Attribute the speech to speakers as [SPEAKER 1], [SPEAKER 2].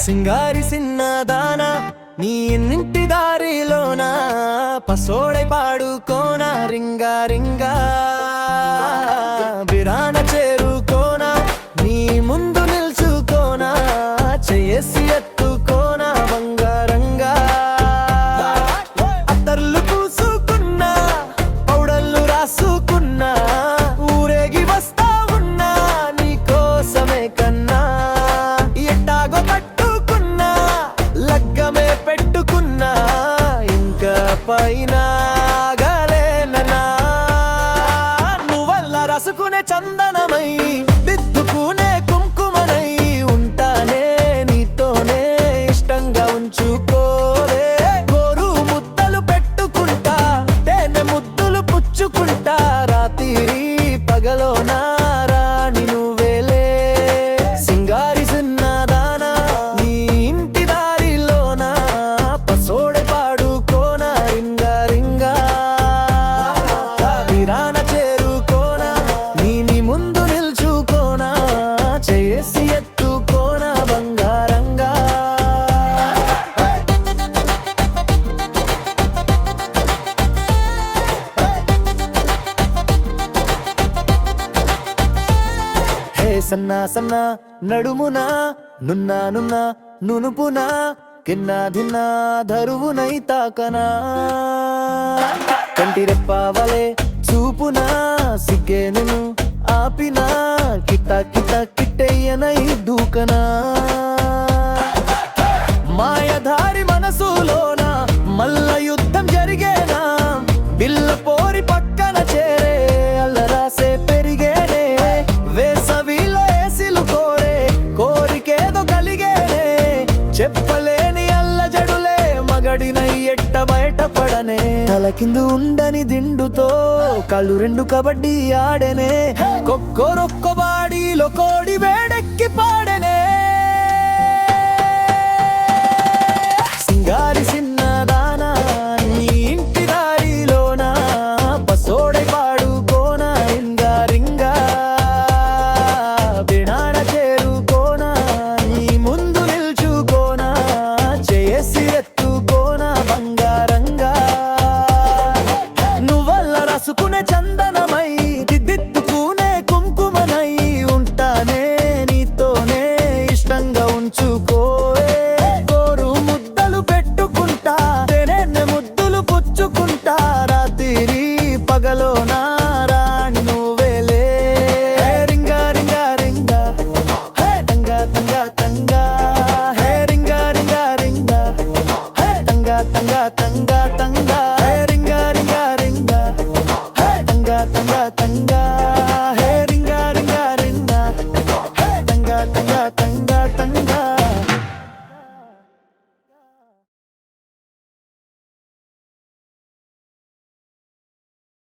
[SPEAKER 1] సింగారి సిన్నదాన నీ ఇంటి దారిలోన పసోడై పాడుకోన రింగా రింగా బిరాన చేరుకోన నీ ముందు నిల్చుకోన చేసి ఎత్తుకోన బంగారంగా అత్తర్లు పూసుకున్నా పౌడర్లు రాసుకున్నా ఊరేగి వస్తా ఉన్నా నీ కోసమే కన్నా ఎట్టాగో పట్టుకున్నా లగ్గమే పెట్టుకున్నా ఇంకా పైన గలేనా నువ్వల్ల రసుకునే చందనమై దిద్దుకునే కుంకుమనై ఉంటానే నీతోనే ఇష్టంగా ఉంచుకోరే గోరు ముద్దలు పెట్టుకుంటా తేనె ముద్దులు పుచ్చుకుంటా రాత్రి పగలో నారాణి నువ్వేలే సింగారి సిన్నదానా నీ ఇంటి దారిలోన పసోడె పాడుకోన రింగా రింగా తీరాన చేరుకోన నీ ముందు నిల్చుకోన చేసి ఎత్తుకోన బంగారంగా హే సన్నా సన్నా నడుమునా నున్నా నున్నా నునుపునా కిన్నా దిన్నా ధరువునై తాకనా కంటి రెప్పవలే చూపునా సిగ్గేను ఆపినా కిట కిట కిట్టయ్యనై దూకనా మాయధారి మనసులోన మల్ల యుద్ధం జరిగేనా బిల్ల పోరి పక్కన చేరే అల్లరాసే పెరిగేనే వేసవిలో ఏసిలు కోరే కోరికేదో కలిగేనే చెప్పలేని అల్లజడులే మగడినై ఎట్ట బయటపడనే తల కిందు ఉండని దిండుతో కళ్ళు రెండు కబడ్డీ ఆడెనే కొక్కొరొక్క బాడీలో కోడి వేడెక్కి పాడెనే సింగారి సిన్నదానా నీ ఇంటి దారిలోన పసోడై పాడుకోన రింగా రింగా బిడాన చేరుకోన నీ ముందు నిల్చుకోన చేసి ఎత్తుకోన బంగారంగా నువ్వల్ల రసుకునే చందనమై దిద్దుకునే కుంకుమనై ఉంటానే నీతోనే ఇష్టంగా ఉంచుకోవే గోరు ముద్దలు పెట్టుకుంటా తేనె ముద్దులు పుచ్చుకుంటా రాత్రి పగలో నా